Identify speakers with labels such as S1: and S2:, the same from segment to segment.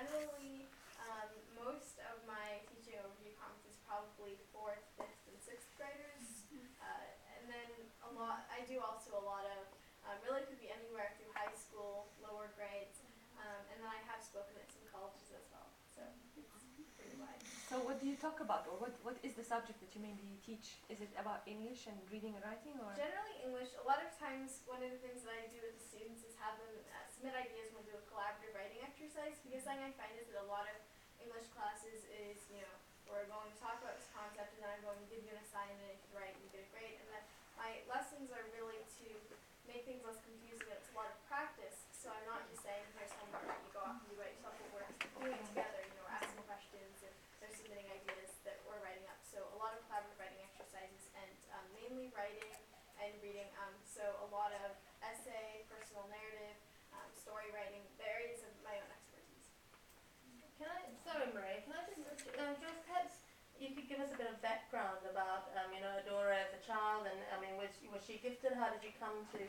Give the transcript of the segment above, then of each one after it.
S1: generally, most of my teaching overview conference is probably 4th, 5th, and 6th graders. And then I do also a lot of, really could be anywhere through high school, lower grades. And then I have spoken at some colleges as well. So it's pretty wide.
S2: So what do you talk about, or what is the subject that you mainly teach? Is it about English and reading and writing, or?
S1: Generally English. A lot of times one of the things that I do with the students is have them submit ideas when we do a collaborative writing exercise, because something I find is that a lot of English classes is, we're going to talk about this concept and then I'm going to give you an assignment, if you write, you get a grade, and then my lessons are really to make things less confusing, and it's a lot of practice. So I'm not just saying, here's homework, you go off and you write yourself, but we're doing it together, we're asking questions and they're submitting ideas that we're writing up. So a lot of collaborative writing exercises, and mainly writing and reading. So a lot of essay, personal narrative, story writing, the areas of my own expertise.
S3: Sorry Maria, can I just perhaps you could give us a bit of background about, Adora as a child, and was she gifted? How did you come to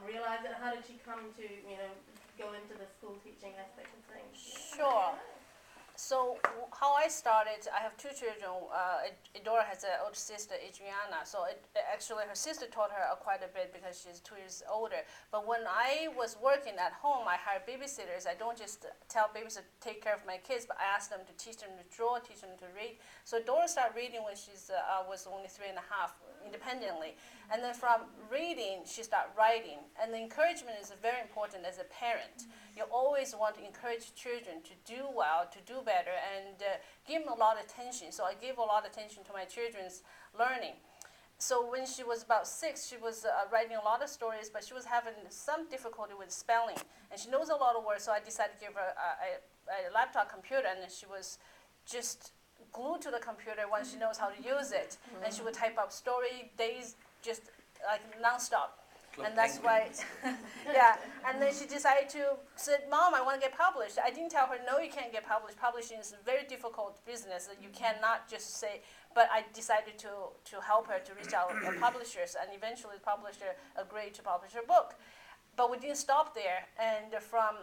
S3: realize it? How did she come to, go into the school teaching aspect of things?
S4: Sure. So how I started, I have two children. Adora has an older sister, Adriana. So actually her sister taught her quite a bit because she's 2 years older. But when I was working at home, I hired babysitters. I don't just tell babysitters to take care of my kids, but I asked them to teach them to draw, teach them to read. So Adora started reading when she was only 3 and a half, independently. And then from reading, she started writing. And the encouragement is very important as a parent. You always want to encourage children to do well, to do better, and give them a lot of attention. So I gave a lot of attention to my children's learning. So when she was about 6, she was writing a lot of stories, but she was having some difficulty with spelling. And she knows a lot of words, so I decided to give her a laptop computer, and then she was just glued to the computer once she knows how to use it. And she would type up story days, just like nonstop. And that's why, yeah. And then she decided to said, "Mom, I want to get published." I didn't tell her, "No, you can't get published. Publishing is a very difficult business. You cannot just say." But I decided to help her to reach out to publishers, and eventually the publisher agreed to publish her book. But we didn't stop there. And from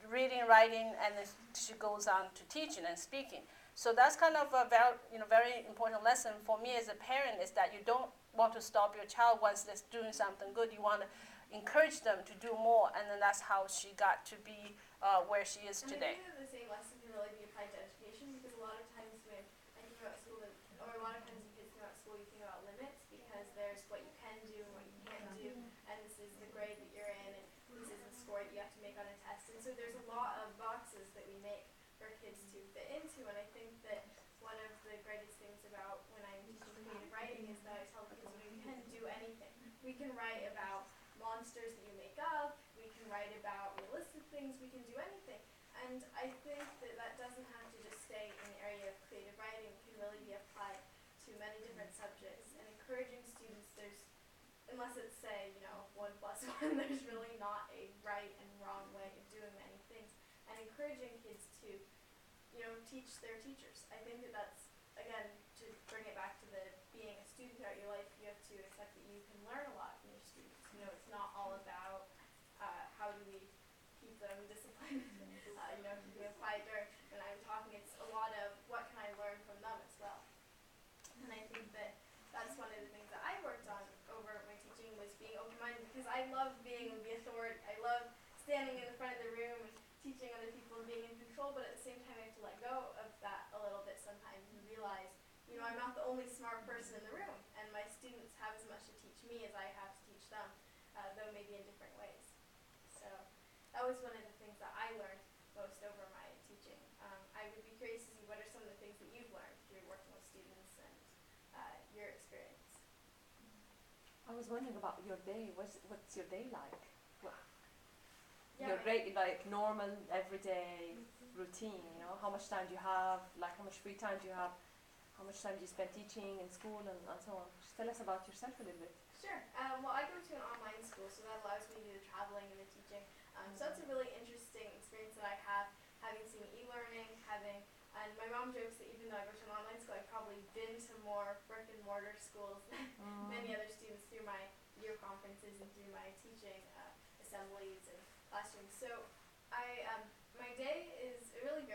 S4: reading, writing, and then she goes on to teaching and speaking. So that's kind of a very important lesson for me as a parent, is that you don't want to stop your child once they're doing something good. You want to encourage them to do more, and then that's how she got to be where she is today.
S1: And I think that the same lesson can really be applied to education, because a lot of times when I think about school, or a lot of times when kids think about school, you think about limits, because there's what you can do and what you can't do, and this is the grade that you're in, and this is the score that you have to make on a test. And so there's a lot of boxes that we make for kids to fit into, and I think that one of the greatest things about when I'm teaching creative writing is that I tell the kids, you can do anything. We can write about monsters that you make up, we can write about realistic things, we can do anything. And I think that that doesn't have to just stay in the area of creative writing. It can really be applied to many different subjects. And encouraging students, unless it's say, 1+1, there's really not a right and wrong way of doing many things. And encouraging kids to, teach their teachers. I think that that's, again, to bring it back to the being a student throughout your life, you have to accept that you can learn a lot from your students. It's not all about how do we keep them disciplined, keeping a quiet when I'm talking. It's a lot of what can I learn from them as well. And I think that that's one of the things that I worked on over my teaching, was being open-minded, because I love being the authority. I love standing in the front of the room and teaching other people and being in control, but at the same time I have to let go of that a little bit sometimes and realize, I'm not the only smart person in the room, and my students have as much to teach me as I have to teach them, though maybe in different ways. So that was one of the things that I learned most over my teaching. I would be curious to see what are some of the things that you've learned through working with students and your experience.
S2: I was wondering about your day. What's your day like?
S1: Yeah,
S2: Your normal everyday routine. How much time do you have? Like, how much free time do you have? How much time do you spend teaching in school and so on? Just tell us about yourself a little bit.
S1: Sure. Well, I go to an online school, so that allows me to do the traveling and the teaching. So that's a really interesting experience that I have, having seen e-learning, and my mom jokes that even though I go to an online school, I've probably been to more brick and mortar schools than many other students through my year conferences and through my teaching assemblies and classrooms. So my day is really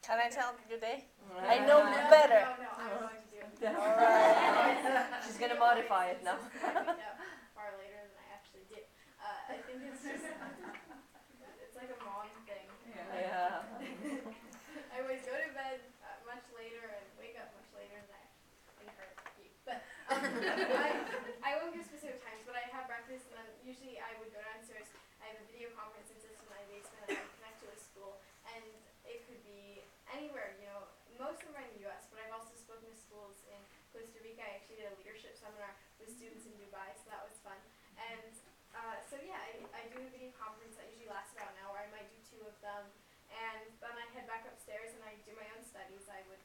S4: Can I tell you day?
S2: Yeah.
S4: I know
S1: No,
S4: better.
S1: No, I'm going to do it.
S2: Yeah.
S4: Alright.
S2: She's gonna modify it now.
S1: Yeah, far later than I actually did. I think it's just, it's like a mom thing.
S2: Yeah.
S1: I always go to bed much later and wake up much later than I inherit you. But I won't give specific times, but I have breakfast and then usually I would go downstairs. I have a video conferencing system in my basement that I connect to a school, and it could be anywhere, you know. Most of them are in the US, but I've also spoken to schools in Costa Rica. I actually did a leadership seminar with students in Dubai, so that was fun. And so yeah, I do a video conference that usually lasts about an hour. I might do 2 of them, and then I head back upstairs and I do my own studies. I would,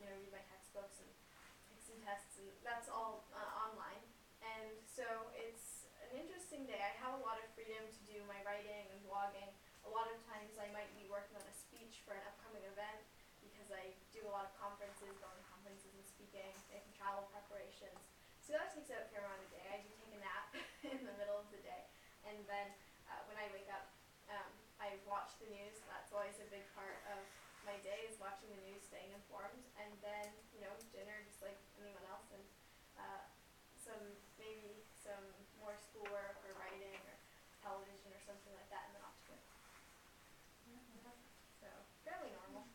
S1: you know, read my textbooks and take some tests, and that's all online. And so it's an interesting day. I have a lot of freedom to do my writing and blogging. A lot of times I might be working on a speech for an upcoming event because I do a lot of conferences, going to conferences and speaking, making travel preparations. So that takes up a fair amount of the day. I do take a nap in the middle of the day. And then when I wake up, I watch the news. That's always a big part of my day, is watching the news, staying informed. And then, you know, dinner just like anyone else, and maybe some more schoolwork or writing or television or something like that, and then off to bed. So fairly normal.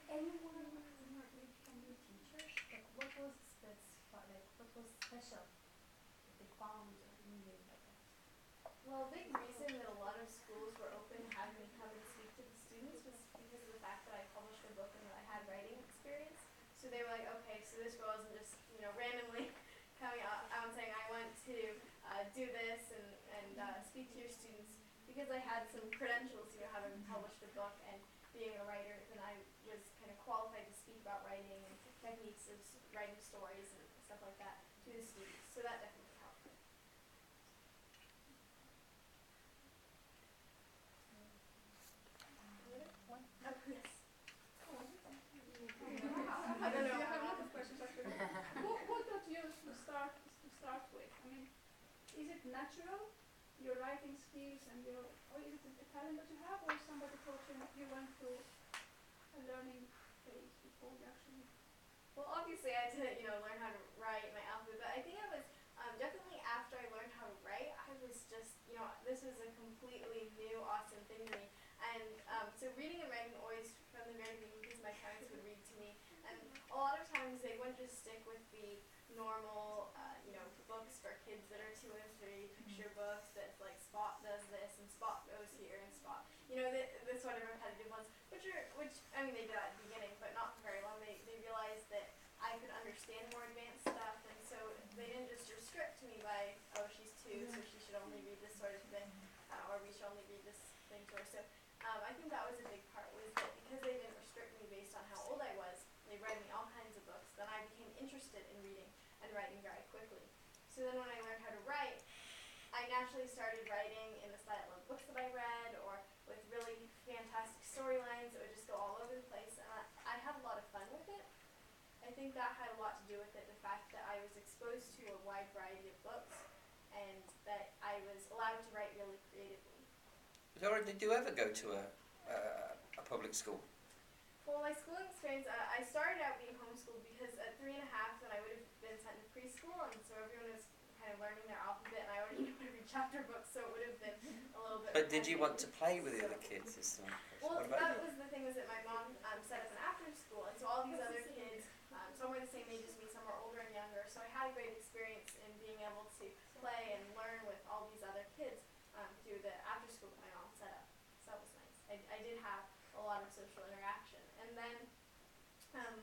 S5: Anyone in your age can be teachers? Like, what was what was special that they found in you like that?
S1: Well, a big reason that a lot of schools were open to having me come and speak to the students was because of the fact that I published a book and that I had writing experience. So they were like, okay, so this girl isn't just, you know, randomly coming out and saying I want to do this and speak to your students. Because I had some credentials, you know, having published a book and being a writer, then I was kind of qualified to speak about writing and techniques of writing stories and stuff like that to the students. So that definitely helped. Oh, yes. I don't know.
S6: I have a lot of questions actually. What got you to start with? I mean, is it natural, your writing skills and or is it a talent that you have, or somebody taught you went through a learning phase before you actually?
S1: Well, obviously I had to, you know, learn how to write my alphabet, but I think I was definitely after I learned how to write, I was just, you know, this was a completely new, awesome thing to me. And so reading and writing always, from the very beginning, because my parents would read to me, and a lot of times they wouldn't just stick with the normal, you know, books for kids that are 2 and 3, picture books that's like Spot does this and Spot goes here and Spot, you know, the sort of repetitive ones, which I mean, they did at the beginning, but not for very long. They realized that I could understand more advanced stuff, and so they didn't just restrict me by, oh, she's 2, so she should only read this sort of thing, or we should only read this thing to her. So I think that was a big part, was that because they didn't restrict me based on how old I was, they read me all kinds of books, then I became interested in reading and writing very quickly. So then when I learned how to write, I naturally started writing in the style of books that I read, or with really fantastic storylines that would just go all over the place, and I had a lot of fun with it. I think that had a lot to do with it, the fact that I was exposed to a wide variety of books, and that I was allowed to write really creatively.
S7: Laura, did you ever go to a public school?
S1: Well, my schooling experience, I started out being homeschooled because at 3 and a half, then I would have been sent to preschool, and so everyone was kind of learning their alphabet, and I already knew how to read chapter books, so it would have been a little bit.
S7: But did you want to
S1: repetitive.
S7: play with the other kids? Is the question.
S1: Well,
S7: What about
S1: that
S7: you?
S1: was the thing, was that my mom set up an after school, and so all these other kids, some were the same age as me, some were older and younger, so I had a great experience in being able to play and learn with all these other kids through the after school that my mom set up. So that was nice. I did have a lot of social interaction. And then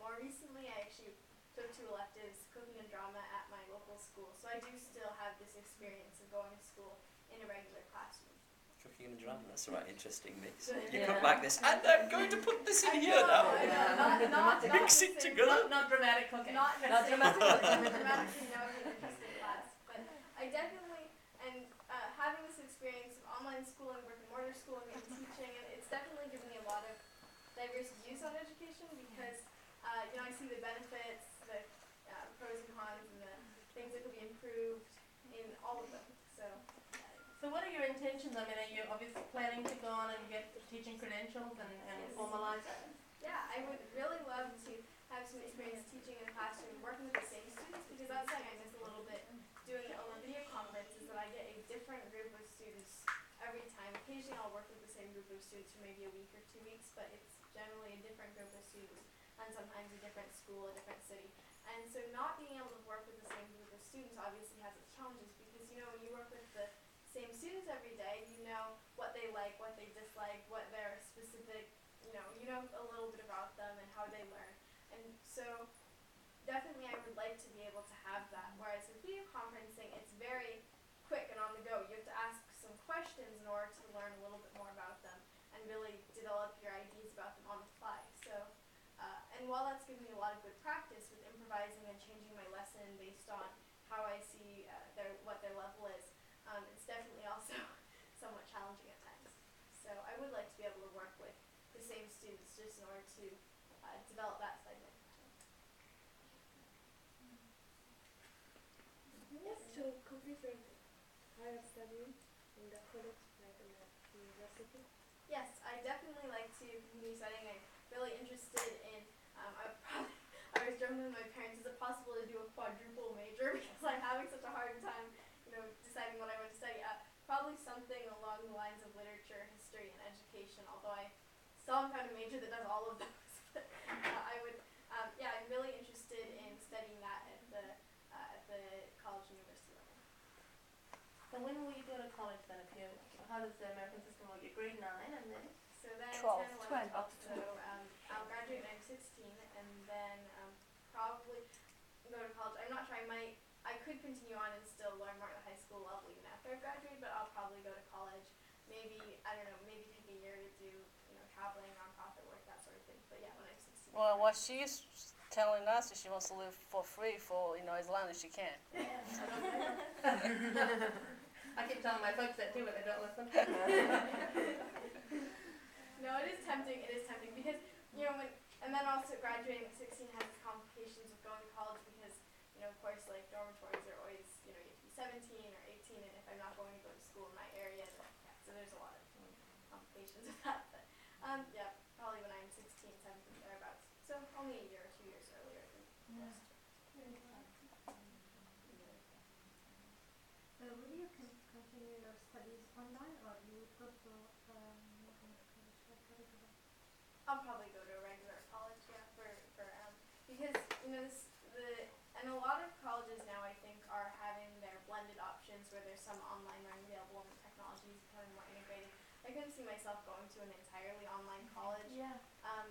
S1: more recently I actually took 2 electives, cooking and drama, at my local school. So I do still have this experience of going to school in a regular classroom.
S7: Cooking and drama, that's a right interesting mix.
S1: Yeah.
S7: You cook like this, and I'm going to put this in here now.
S1: I know, not
S7: Mix
S1: the
S7: it
S1: same-
S7: together.
S3: Not dramatic cooking.
S1: Not the
S2: Not
S1: same
S2: dramatic.
S1: dramatically no interesting class. But I definitely, and having this experience of online schooling, brick and mortar schooling, and teaching, and it's definitely given me a lot of diverse views on education, because you know, I see the benefits, the pros and cons, and the things that could be improved in all of them. So
S3: So what are your intentions? I mean, are you obviously planning to go on and get teaching credentials and
S1: Yes.
S3: formalize that?
S1: Yeah, I would really love to have some experience teaching in a classroom, working with the same students, because that's something I miss a little bit doing the Olympia conference, is that I get a different group of students every time. Occasionally I'll work with the same group of students for maybe a week or 2 weeks, but it's generally a different group of students, and sometimes a different school, a different city. And so not being able to work with the same group of students obviously has its challenges, because when you work with the same students every day, you know what they like, what they dislike, what their specific, you know a little bit about them and how they learn. And so definitely I would like to be able to have that, whereas with video conferencing, it's very quick and on the go. You have to ask some questions in order to learn a little bit more about them and really develop your ideas about them on the fly. So, and while that's given me a lot of good practice with improvising and changing my lesson based on how I see what their level is, it's definitely also somewhat challenging at times. So I would like to be able to work with the same students just in order to develop that side of it.
S8: Yes, to complete your higher study in the college, like in the university.
S1: Yes, I definitely like to continue studying. I'm really interested in, I was joking with my parents, is it possible to do a quadruple major, because I'm having such a hard time, deciding what I want to study. Probably something along the lines of literature, history, and education, although I still haven't found a major that does all of those. I'm really interested in studying that at the college and university level.
S3: So when will you go to college then? How does the American system work? You're grade 9 and then?
S1: So then
S2: 12,
S1: 10, 11,
S2: 12, up
S1: 12.
S2: to
S1: So I'll graduate when I'm 16, and then probably go to college. I'm not sure. I could continue on and still learn more at the high school level even after I graduate, but I'll probably go to college. Maybe, I don't know, maybe take a year to do traveling, nonprofit work, that sort of thing. But yeah, when I'm 16.
S4: Well, what she's telling us is she wants to live for free for as long as she can.
S3: I keep telling my folks that too, but they don't listen.
S1: No, it is tempting. It is tempting because and then also graduating at 16 has its complications with going to college because of course like dormitories are always you have to be 17 or 18, and if I'm not going to go to school in my area, then so there's a lot of complications with that. But yeah, probably when I'm 16, 17 thereabouts. So only a year or 2 years earlier than most.
S5: Will you continue your studies online, or you would go to what kind of college, like regular?
S1: I'll probably go to a regular college, yeah, because and a lot of colleges now I think are having their blended options where there's some online learning available and the technology is becoming more integrated. I couldn't see myself going to an entirely online college,
S5: Yeah.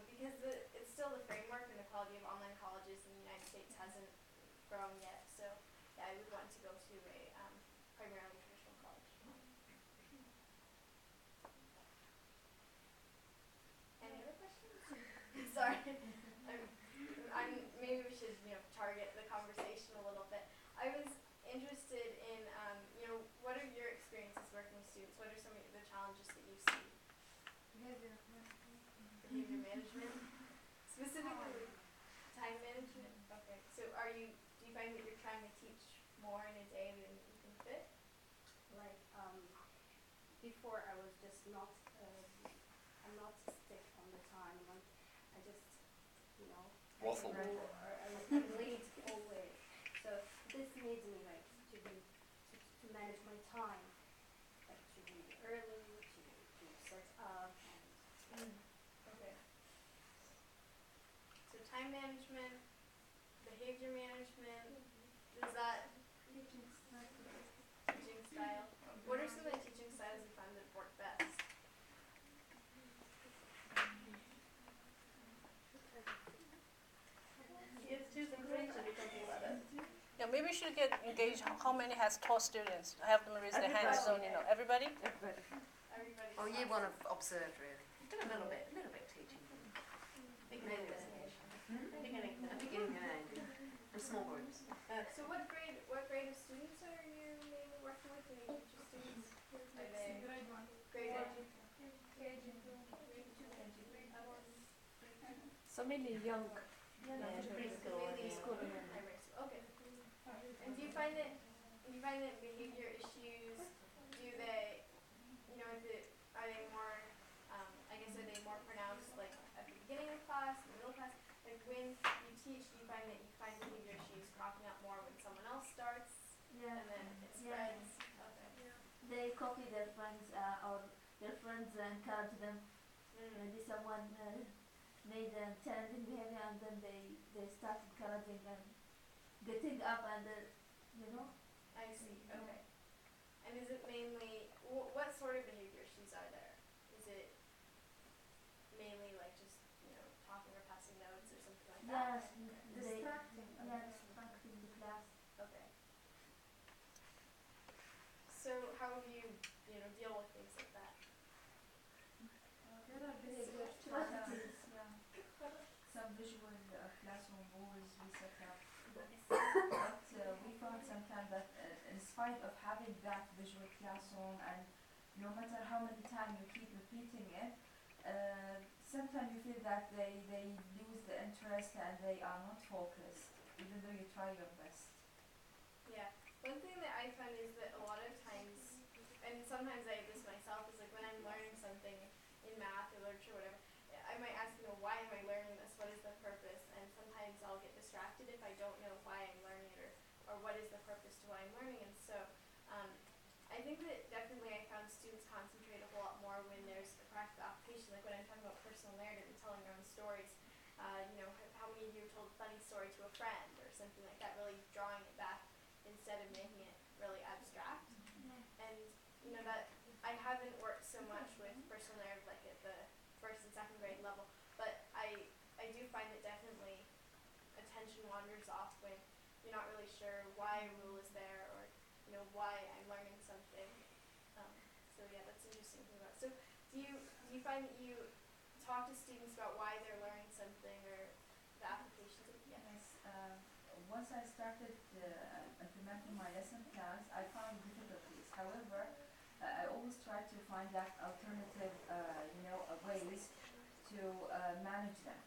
S1: because it's still the framework and the quality of online colleges in the United States hasn't grown yet. So yeah, I would want to go to a primarily traditional college. Any other questions? Sorry. Maybe we should target the conversation a little bit. I was interested in what are your experiences working with students? What are some of the challenges that you see?
S5: Behavior management.
S1: Behavior management, specifically time management. Okay. So do you find that you're trying to teach more in a day than you can fit?
S8: Like before, I was just not. I'm not stick on the time. I just,
S7: Waffle.
S8: I'm late always. So this needs me like to manage my time, like to be early, to set up and.
S1: Okay. So time management, behavior management, is that
S5: Teaching style.
S1: teaching style? What are some of the teaching styles you find that work best?
S3: Yes, 2 and 3 should be thinking about it.
S4: Yeah, maybe we should get engaged. How many has taught students? Have them raise their hands so everybody.
S1: Everybody.
S9: Oh, year 1 of observed really. Done a little bit teaching.
S3: Beginning
S9: Maybe
S3: Beginning
S9: beginning and ending. And small groups.
S1: So what grade of students are you mainly working with? Any teacher students? Are they
S6: Grade 1.
S1: grade 1?
S2: So mainly young.
S3: preschool.
S1: Mainly
S2: School.
S1: primary school. Okay. And do you find that behavior issues, do they when you teach, do you find that you find behavior issues cropping up more when someone else starts
S10: Yeah.
S1: and then it
S10: Yeah.
S1: spreads? Okay.
S10: They copy their friends or their friends encourage them. Maybe someone made a challenging behavior and then they start encouraging and getting up and you know.
S1: I see.
S10: Yeah.
S1: Okay. And is it mainly what sort of behavior issues are there? Is it mainly like just talking or passing notes or something like
S10: Yes,
S1: that?
S10: they
S8: Distracting.
S10: distracting the class.
S1: Okay. So how do you deal with things like that?
S11: There are behavior strategies, yeah. Some visual classroom rules we set up. But we found sometimes that in spite of having that visual classroom and no matter how many times you keep repeating it, sometimes you feel that they lose the interest and they are not focused, even though you try your best.
S1: Yeah. One thing that I find is that a lot of times, and sometimes I have this myself, is like when I'm learning something in math or literature or whatever, I might ask, why am I learning this? What is the purpose? And sometimes I'll get distracted if I don't know why I'm learning it or what is the purpose to why I'm learning. And so I think that definitely I found students concentrate a whole lot more when there's a practical application, like when I'm talking about personal narrative and telling your own stories. How many of you told a funny story to a friend or something like that, really drawing it back instead of making it really abstract. And that I haven't worked so much with personal narrative like at the first and second grade level, but I do find that definitely attention wanders off when you're not really sure why a rule is there or why I'm learning something. So yeah, that's interesting to think about. So do you find that you talk to students about why they're learning something or the applications of it?
S11: Yes. Once I started implementing my lesson plans, I found difficulties. However, I always try to find that alternative, ways to manage them.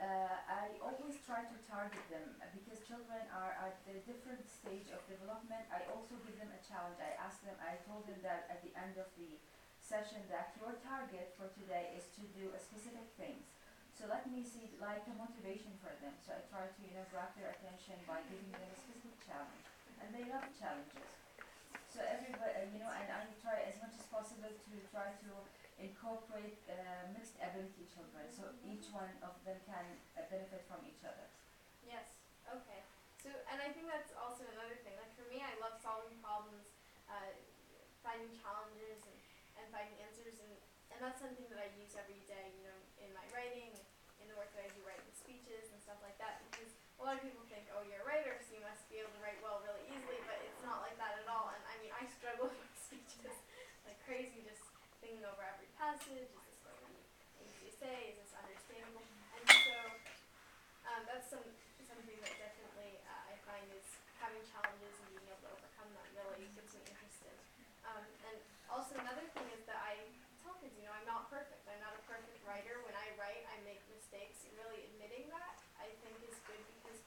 S11: I always try to target them because children are at a different stage of development. I also give them a challenge. I told them that at the end of the session that your target for today is to do a specific things. So let me see like a motivation for them. So I try to grab their attention by giving them a specific challenge, and they love challenges. So everybody, and I try as much as possible to try to incorporate mixed ability children, so each one of them can benefit from each other.
S1: Yes. Okay. So, and I think that's also another thing. Like for me, I love solving problems, finding challenges, and finding answers, and that's something that I use every day. In my writing, in the work that I do, writing speeches and stuff like that. Because a lot of people think, oh, you're a writer, so you must be able to write well really easily, but it's not like that at all. And I mean, I struggle with speeches like crazy, just thinking over every passage. Is this going to be easy to say? Is this understandable? And so that's something that definitely I find is having challenges and being able to overcome them really gets me interested. And also another thing is that I tell kids, I'm not perfect. I'm not a perfect writer. When I write, I make mistakes. Really admitting that, I think, is good because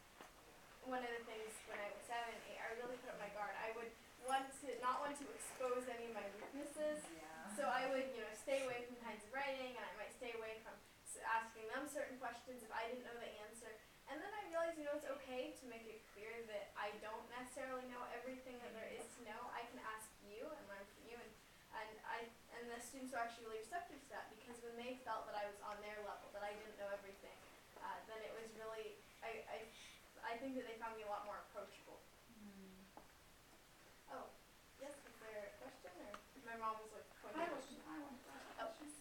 S1: one of the things when I was 7, 8, I really put up my guard. I would not want to expose any of my weaknesses.
S11: Yeah.
S1: So I would, stay away from kinds of writing, and I might stay away from asking them certain questions if I didn't know the answer. And then I realized, it's okay to make it clear that I don't necessarily know everything that there is to know. I can ask you and learn from you, and the students were actually really receptive to that because when they felt that I was on their level, that I didn't know everything, then it was really, I think that they found me a lot more approachable. Oh, yes, is there a question or my mom was like pointing.
S6: I want to ask a question.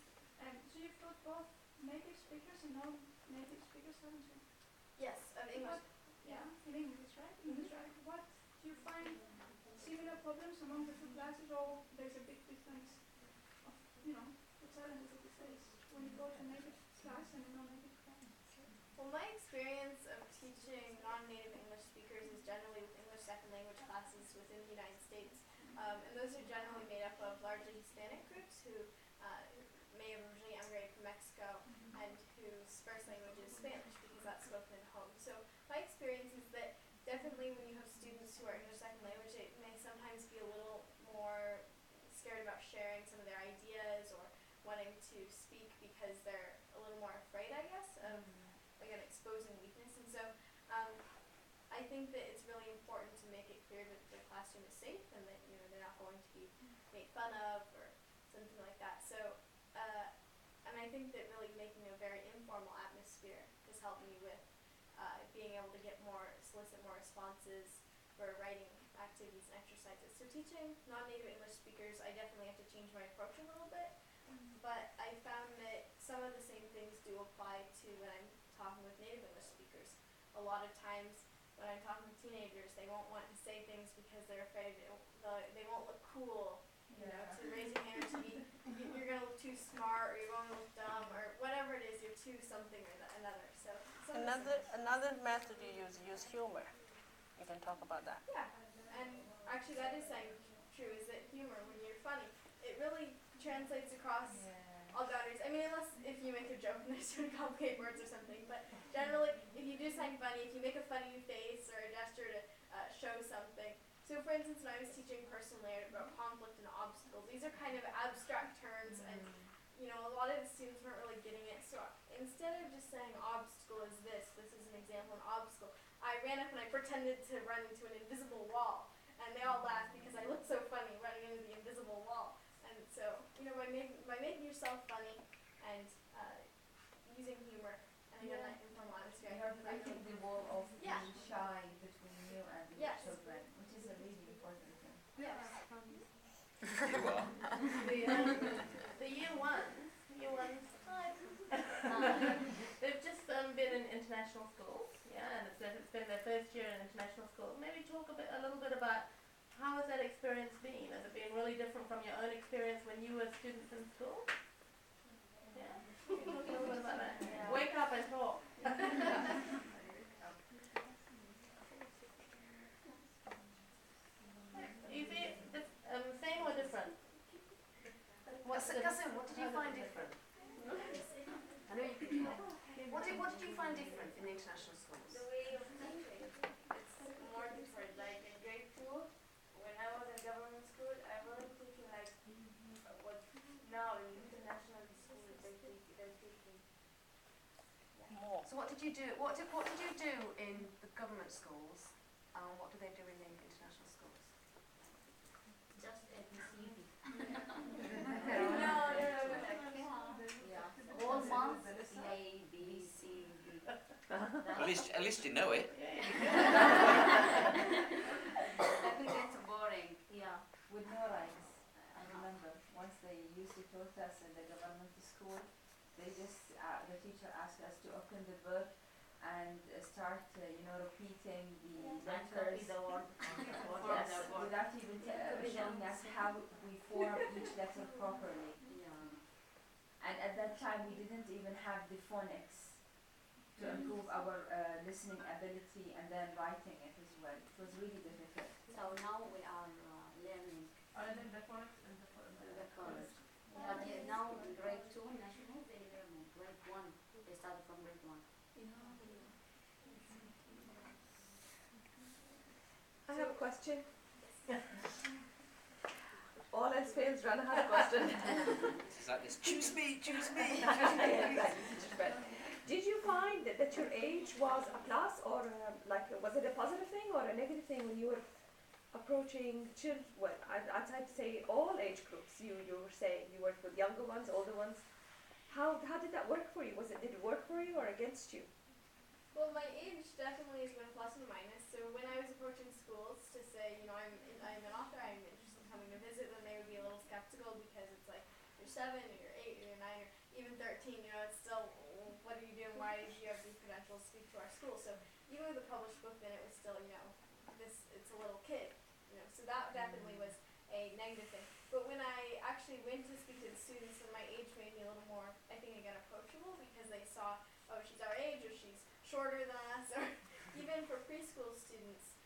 S6: So you've taught both native speakers and non-native speakers, haven't you?
S1: Yes, of English.
S6: Yeah, in English, right? English, right? What do you find similar problems among the two classes, or there's a big difference of, the challenges that you face when you go to a native class and a non-native class?
S1: Well, my experience of teaching non-native English speakers is generally with English second language classes within the United States. And those are generally made up of largely Hispanic groups who may have originally emigrated from Mexico and whose first language is Spanish because that's spoken at home. So my experience is that definitely when you have students who are English second language, it may sometimes be a little more scared about sharing some of their ideas or wanting to speak because they're a little more afraid, I guess, of like an exposing weakness. And so I think that it's really important to make it clear that the classroom is safe and that they're not going to be made fun of or something like that. So and I think that really making a very informal atmosphere has helped me with being able to solicit more responses for writing activities and exercises. So teaching non-native English speakers, I definitely have to change my approach a little bit, but I found that some of the same things do apply to when I'm talking with native English speakers. A lot of times when I'm talking with teenagers, they won't want to say things because they're afraid they won't look cool, to raise your hand, to be, you're going to look too smart, or you're going to look dumb, or whatever it is, you're too something or another. So
S4: Another method you use humor. You can talk about that.
S1: Yeah, and actually that is true, is that humor, when you're funny, it really translates across all boundaries. I mean, unless if you make a joke and there's really complicated words or something, but generally, if you do something funny, if you make a funny face or a gesture to show something. So for instance, when I was teaching personally about conflict and obstacles, these are kind of abstract terms, and a lot of the students weren't really getting it. So instead of just saying obstacle is this is an example of an obstacle, I ran up and I pretended to run into an invisible wall, and they all laughed because I looked so funny running into the invisible wall. And so, by making yourself funny and using humor and again that informal atmosphere,
S11: You are breaking the wall of
S1: Yeah.
S11: being shy between you and the
S1: Yes.
S11: children, which is a really important thing.
S1: Yes.
S7: You are.
S3: The year ones, hi. They've just been in international schools, and it's been their first year in international schools. Maybe talk a little bit about how has that experience been? Has it been really different from your own experience when you were students in school? Yeah, talk a little bit about that.
S10: Yeah.
S3: Wake up and talk. Is it same or different?
S9: Cousin, what did you find different? I know you could talk. What did you find different in the international schools?
S12: The way of teaching, it's more different. Like in grade 2, when I was in government school, I wasn't teaching like what now in international school they're teaching.
S4: More.
S9: So what did you do? What did you do in the government schools? What do they do in the international schools?
S12: Just ABCD.
S10: Yeah. All months, A, B, C, D.
S7: At least you know it.
S11: I think it's boring.
S10: Yeah.
S11: With no rhymes. I remember once they used to taught us in the government school, they just, the teacher asked us to open the book and start, repeating the letters. Yes, without even showing us how we form each letter properly. And at that time, we didn't even have the phonics to improve our listening ability and then writing it as well. It was really difficult.
S10: So now we are learning
S3: Are they the phonics and the
S10: the college. But now in grade 2 national, they learn grade 1. They started from grade 1.
S2: I have a question. All else fails, Rana has a question.
S7: It's like this. Choose me.
S2: Did you find that your age was a plus, or was it a positive thing or a negative thing when you were approaching children? Well, I'd like to say all age groups. You were saying you worked with younger ones, older ones. How did that work for you? Did it work for you or against you?
S1: Well, my age definitely has been a plus and minus. So when I was approaching schools to say, I'm an author, I'm interested in coming to visit, then they would be a little skeptical because it's like, you're 7 or you're 8 or you're 9 or even 13, it's still, what are you doing? Why do you have these credentials to speak to our school? So even with a published book, then it was still, it's a little kid, so that definitely was a negative thing. But when I actually went to speak to the students, then my age made me a little more, I think, again, approachable because they saw, oh, she's our age or she's shorter than us, or even for preschool students,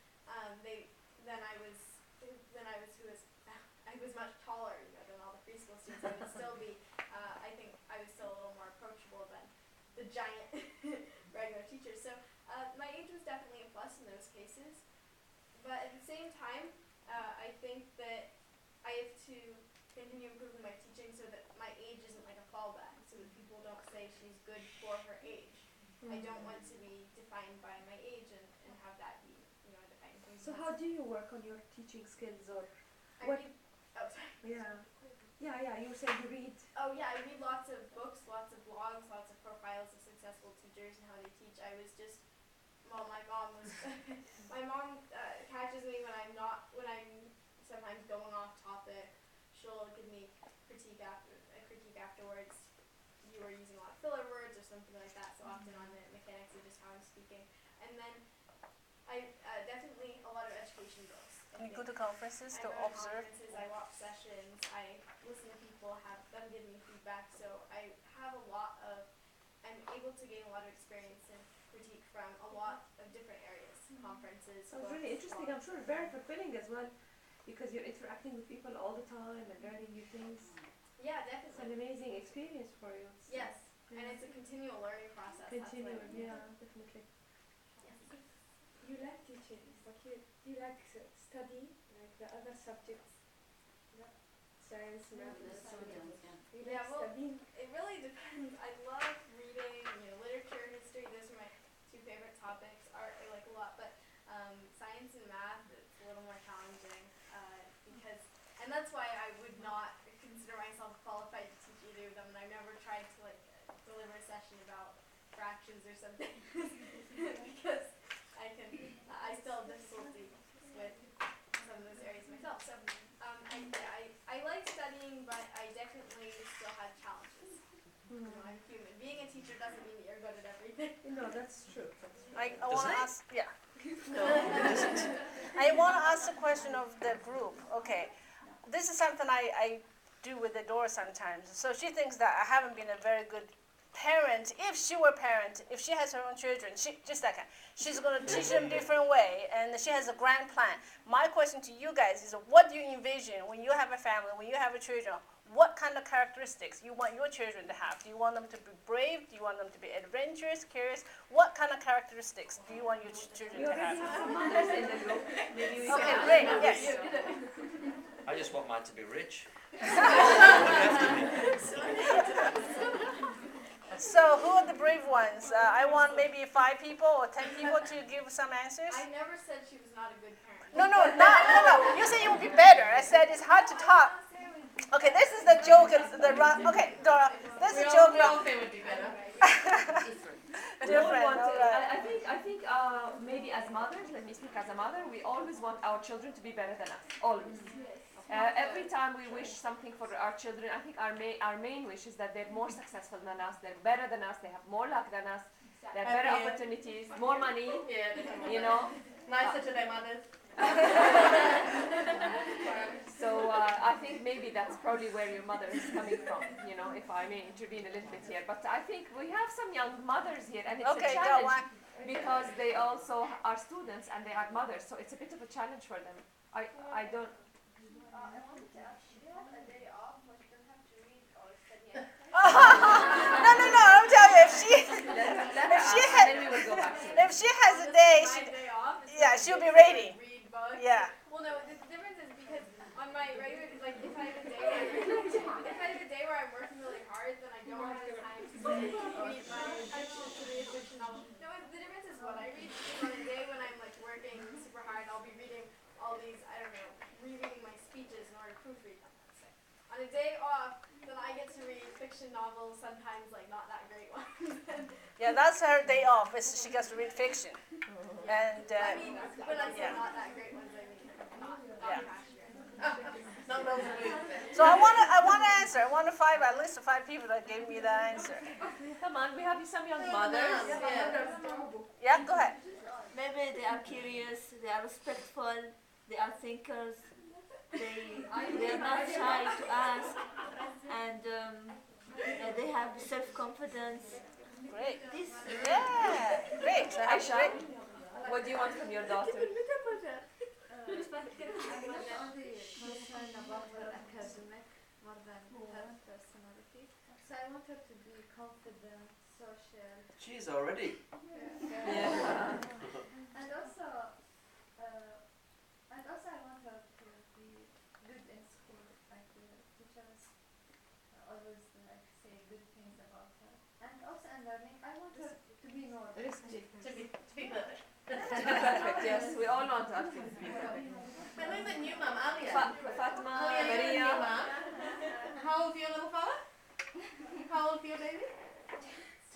S1: I was much taller, than all the preschool students. I would still be, I think I was still a little more approachable than the giant regular teachers. So my age was definitely a plus in those cases. But at the same time, I think that I have to continue improving my teaching so that my age isn't like a fallback, so that people don't say she's good for her age. I don't want to be defined by my age and have that be, you know, a defining thing.
S2: So how do you work on your teaching skills, or
S1: I
S2: what-
S1: read, oh sorry.
S2: yeah, you said you read.
S1: Oh yeah, I read lots of books, lots of blogs, lots of profiles of successful teachers and how they teach. I was just, well, my mom was, my mom catches me when I'm sometimes going off topic. She'll give me a critique afterwards. You were using a lot of filler words or something like that, so often on the mechanics of just how I'm speaking. And then I definitely a lot of education books.
S4: You go to conferences
S1: I
S4: to
S1: go to
S4: observe.
S1: conferences, I watch sessions, I listen to people, have them give me feedback, so I'm able to gain a lot of experience and critique from a lot of different areas, conferences,
S2: Sounds
S1: books,
S2: really interesting. I'm
S1: blogs.
S2: sure very fulfilling as well, because you're interacting with people all the time and learning new things.
S1: Yeah,
S2: It's an
S1: definitely.
S2: amazing experience for you.
S1: Yes,
S2: Yeah.
S1: and it's a continual learning process. That's what I
S2: Continuing,
S1: mean.
S2: yeah, definitely.
S1: Yes.
S5: You like teaching, but you like study, like the other subjects, science, math,
S9: The students, yeah.
S5: you
S1: Yeah,
S5: like
S1: well,
S5: studying.
S1: It really depends. I love reading, literature, history. Those are my two favorite topics. Art I like a lot, but science and math it's a little more challenging and that's why I would not consider myself qualified to teach either of them. And I've never tried to deliver a session about fractions or something because I still have difficulty with some of those areas myself. So I like studying, but I definitely still have challenges. You know, I'm human. Being a teacher doesn't mean that you're good at everything.
S2: No, that's true. That's true.
S4: I
S7: Does
S4: want to
S7: it?
S4: ask, yeah. I want to ask the question of the group. Okay, this is something I do with Adora sometimes. So she thinks that I haven't been a very good parent. If she were a parent, if she has her own children, she's going to teach them different way, and she has a grand plan. My question to you guys is, what do you envision when you have a family, when you have a children? What kind of characteristics you want your children to have? Do you want them to be brave? Do you want them to be adventurous, curious? What kind of characteristics do you want your children
S2: We
S4: to
S2: already
S4: have?
S2: have some mothers in the group. Maybe we
S4: Okay,
S2: can
S4: great,
S2: ask
S4: yes.
S7: I just want mine to be rich. Look after me.
S4: So who are the brave ones? I want maybe 5 people or 10 people to give some answers.
S1: I never said she was not a good parent.
S4: No. You said you would be better. I said it's hard to talk. Okay, this is the joke. Okay, Dora, this is a joke.
S3: We all say would be better.
S2: We all
S4: Different,
S2: want to,
S4: all right.
S2: I think maybe as mothers, let me speak as a mother, we always want our children to be better than us, always. Every time we wish something for our children, I think our main wish is that they're more successful than us, they're better than us, they have more luck than us, they have better
S3: Happier.
S2: opportunities, more money,
S3: Yeah, definitely.
S2: you know.
S3: Nicer to their mothers.
S2: So I think maybe that's probably where your mother is coming from, if I may intervene a little bit here. But I think we have some young mothers here, and it's
S4: Okay,
S2: a
S4: go
S2: challenge
S4: on.
S2: because they also are students and they are mothers, so it's a bit of a challenge for them. I don't.
S1: I wanted to ask, she has a day off, but she doesn't have to read or study anything.
S4: No, I'm telling you, if she
S2: Then we will go back to it.
S4: if she has a day,
S1: My day off. It's
S4: yeah,
S1: like
S4: she'll
S1: it's
S4: be
S1: like
S4: reading.
S1: Read books.
S4: Yeah.
S1: Well, no, the difference is because on my regular, if I have a day where I'm working really hard, then I don't have the time to read my fiction novel. No, the difference is what I read. On a day when I'm working super hard, I'll be reading all these, I don't know, rereading my speeches in order to proofread them. Let's say. On a day off, then I get to read fiction novels, sometimes not that great ones.
S4: Yeah, that's her day off. She gets to read fiction. And
S1: I mean, when I say
S4: yeah.
S1: not that great ones, I mean not
S4: Yeah.
S1: trashier.
S3: Not those who
S4: so I want to answer. I want at least 5 people that gave me that answer.
S2: Come on, we have some young mothers.
S4: Yeah, go ahead.
S10: Maybe they are curious, they are respectful, they are thinkers, they are not shy to ask, and they have self-confidence.
S4: Great.
S10: This,
S4: Yeah, great. So have
S2: Aisha,
S4: great.
S2: what do you want from your daughter?
S8: I'm only concerned about her academic more than her personality. So I want her to be confident, social.
S7: She's already.
S2: Yeah.
S8: And also I want her to be good in school. Like the teachers always say good things about her. And also in learning, I want her to be
S5: be normal.
S2: Risky.
S3: To be perfect.
S2: Perfect, yes. We all want our kids to be perfect.
S3: Now who's the new mum? Alia.
S2: Fatma,
S3: Alia, you're the new
S2: Maria.
S3: mum. How old for your little fella? How old for your baby?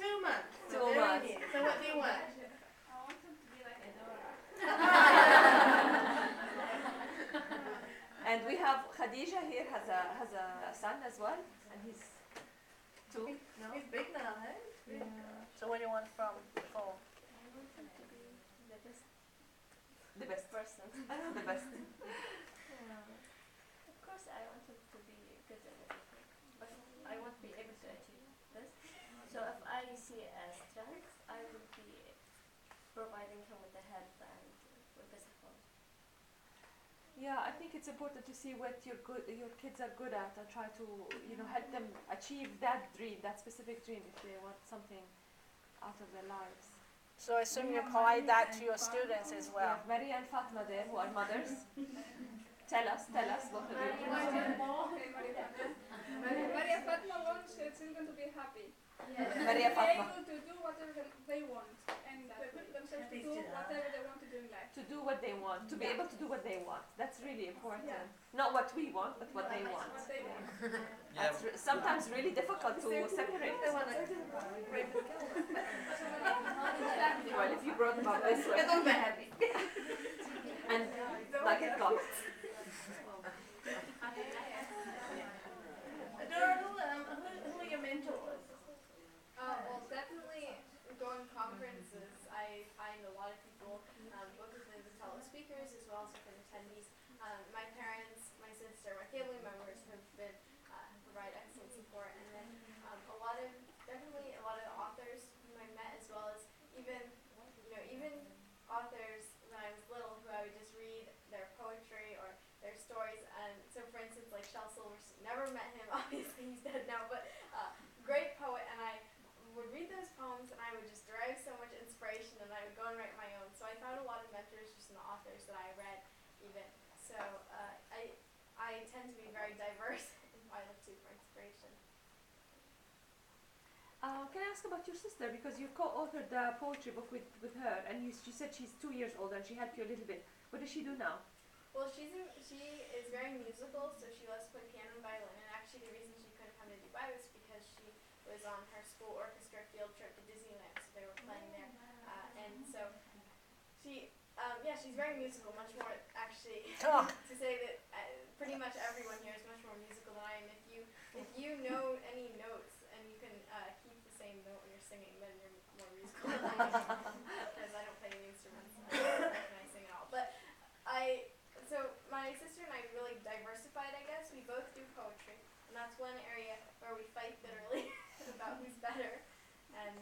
S3: 2 months.
S2: 2
S3: Very
S2: months.
S3: new. So what do you want?
S1: I want him to be like Adora.
S2: And we have Khadija here has a son as well, and he's 2. No?
S3: He's big now, hey?
S4: So what do you want from before?
S1: I want him to be the best
S2: The best.
S1: person.
S2: The best.
S1: Of course, I want him to be good at everything, but I won't be able to achieve this. So if I see a strength, I will be providing him with the help and with the support.
S2: Yeah, I think it's important to see what your kids are good at and try to help them achieve that dream, that specific dream, if they want something out of their lives.
S4: So I assume you provide that to your students as
S2: We
S4: well.
S2: have Maria and Fatma there, who are mothers. Tell us, both of you.
S6: Maria Fatma wants her children to be happy.
S2: Maria
S6: Be
S2: Fatma.
S6: able to do whatever they want and put themselves to do whatever they want to do in life.
S2: To do what they want, to be able to do what they want. That's really important. Not what we want, but what they want.
S6: What they want.
S7: Yeah,
S2: That's sometimes really difficult to separate. Well, if you brought them up this way. And like it got.
S3: Adora, who are your mentors?
S1: Well, definitely going to conferences, I find a lot of people, both within the fellow speakers as well as within attendees. My parents, my sister, my family members have been provide excellent support, and then definitely a lot of authors whom I met, as well as even authors when I was little who I would just read their poetry or their stories. And so, for instance, like Shel Silverstein, never met him, obviously he's dead now, but great poet, and I would read those poems and I would just derive so much inspiration, and I would go and write my own. So I found a lot of mentors just in the authors that I read even. So I tend to be very diverse in what I look to for inspiration.
S2: Can I ask about your sister, because you co-authored the poetry book with her, and you said she's 2 years old and she helped you a little bit. What does she do now?
S1: Well, she is very musical, so she loves to play piano and violin. And actually, the reason she couldn't come to Dubai was because she was on her school orchestra field trip to Disneyland, so they were playing there. And so she's very musical, much more actually. To say that pretty much everyone here is much more musical than I am. If you know any notes and you can keep the same note when you're singing, then you're more musical than I am, because I don't play any instruments and I sing at all. But so my sister and I really diversified, I guess. We both do poetry, and that's one area where we fight bitterly about who's better. And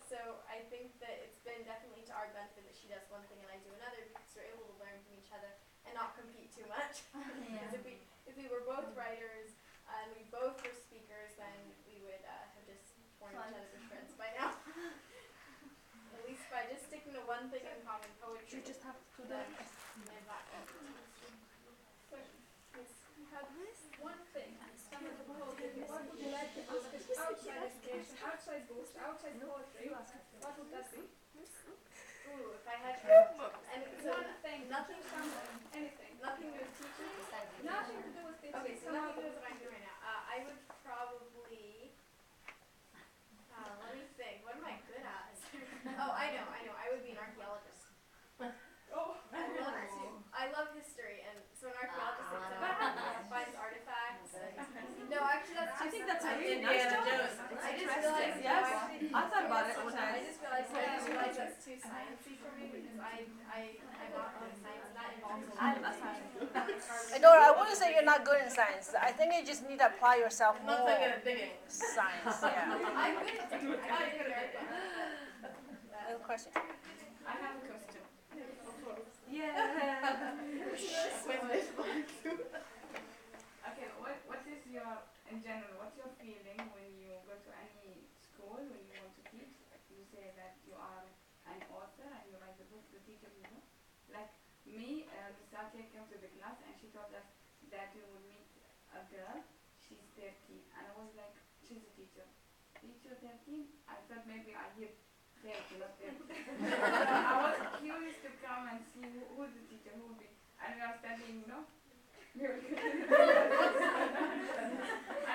S1: so I think that it's been definitely to our benefit that she does one thing and I do another, because we're able to learn from each other and not compete too much. Because if we were both writers and we both were speakers, then we would have just torn each other to shreds by now. At least by just sticking to one thing in common, poetry.
S2: You just have to do
S1: then
S2: that.
S1: live that way.
S6: You have one thing, some of the poetry, what would you like to discuss outside education, outside books, outside poetry? What would that be?
S1: Ooh, if I had and so
S6: One thing,
S1: nothing
S6: anything.
S1: nothing to do with teaching.
S6: Nothing to do with teaching.
S1: Okay, so nothing to do with what I'm doing right now. I would probably let me think. What am I good at? Oh, I know. I would be an archaeologist.
S6: Oh,
S1: I love history, and so an archaeologist finds artifacts. No, actually, that's too.
S2: I think that's a
S1: I
S2: really
S1: did-
S2: nice
S1: yeah,
S2: job.
S1: Jones.
S2: It's
S1: I just
S2: interesting.
S1: realized.
S2: Yes,
S1: no,
S2: I thought about it when
S1: I
S2: I.
S1: just realized that's too sciencey for me, because I'm not good at science. That involves a lot of science.
S4: Adora, I wouldn't say you're not good in science. I think you just need to apply yourself
S3: I'm not
S4: more.
S3: so good at digging.
S4: Science, yeah.
S1: I'm good at digging. I'm good at digging.
S4: Another question.
S6: I have a question.
S2: Yeah.
S6: Okay, what is your, in general, what's your feeling when you go to any school, when you want to teach? You say that you are an author and you write the book, the teacher you know. Like me, Satia came to the class and she told us that we would meet a girl, she's 13, and I was like, she's a teacher. Teacher 13? I thought maybe I hear Thank you. I was curious to come and see who the teacher would be. And we are studying, no? I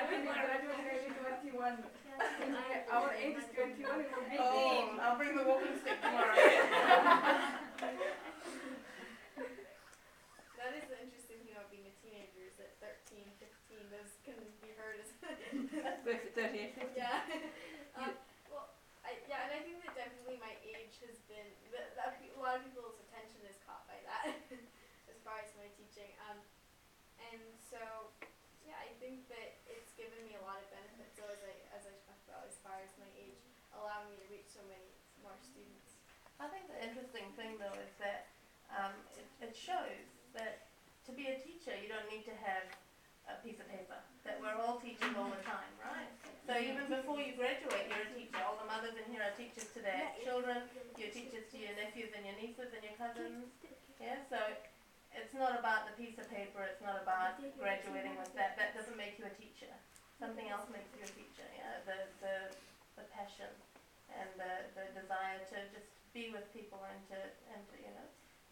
S6: think we graduate maybe 21. Our age is 21, it will be
S3: Oh, I'll bring the walking stick tomorrow.
S1: That is the interesting thing about being a teenager is that 13, 15, those can be heard as
S2: 38, 50.
S1: yeah. Well, and I think that definitely my age has been a lot of people's attention is caught by that as far as my teaching. And so yeah, I think that it's given me a lot of benefits. So as I talked about, as far as my age allowing me to reach so many more students.
S3: I think the interesting thing though is that it shows that to be a teacher you don't need to have a piece of paper, that we're all teachers all the time, right? So even before you graduate you're a teacher. All the mothers in here are teachers to their children, you're teachers to your nephews and your nieces and your cousins. Yeah, so it's not about the piece of paper, it's not about graduating with that. That doesn't make you a teacher. Something else makes you a teacher, yeah? The passion and the desire to just be with people and to you know,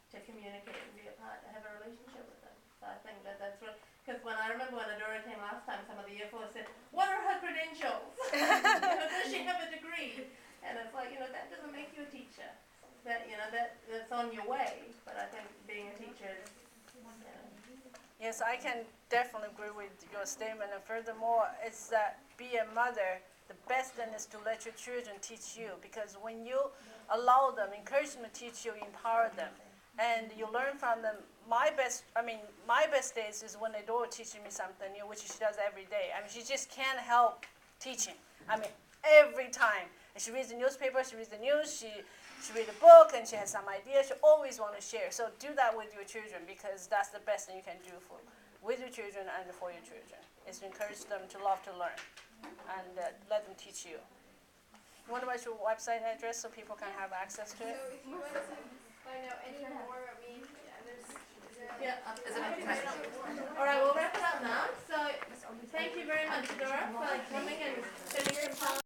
S3: to communicate and be a part, have a relationship with them. So I think that's what, because when I remember when Adora came last time, some of the year fours said, what are her credentials? You know, does she have a degree? And it's like, you know, that doesn't make you a teacher. That, you know, that's on your way, but I think being a teacher is, you know.
S4: Yes, I can definitely agree with your statement. And furthermore, it's that be a mother, the best thing is to let your children teach you, because when you allow them, encourage them to teach you, empower them, and you learn from them. My best days is when Adora teaching me something new, which she does every day. I mean, she just can't help teaching. I mean, every time. And she reads the newspaper, she reads the news, she reads a book, and she has some ideas. She always want to share. So do that with your children, because that's the best thing you can do with your children and for your children, is to encourage them to love to learn and let them teach you. You want to write your website address so people can have access to it?
S1: So if you want to find out any more about me, yeah, is there
S3: Yeah,
S9: As an international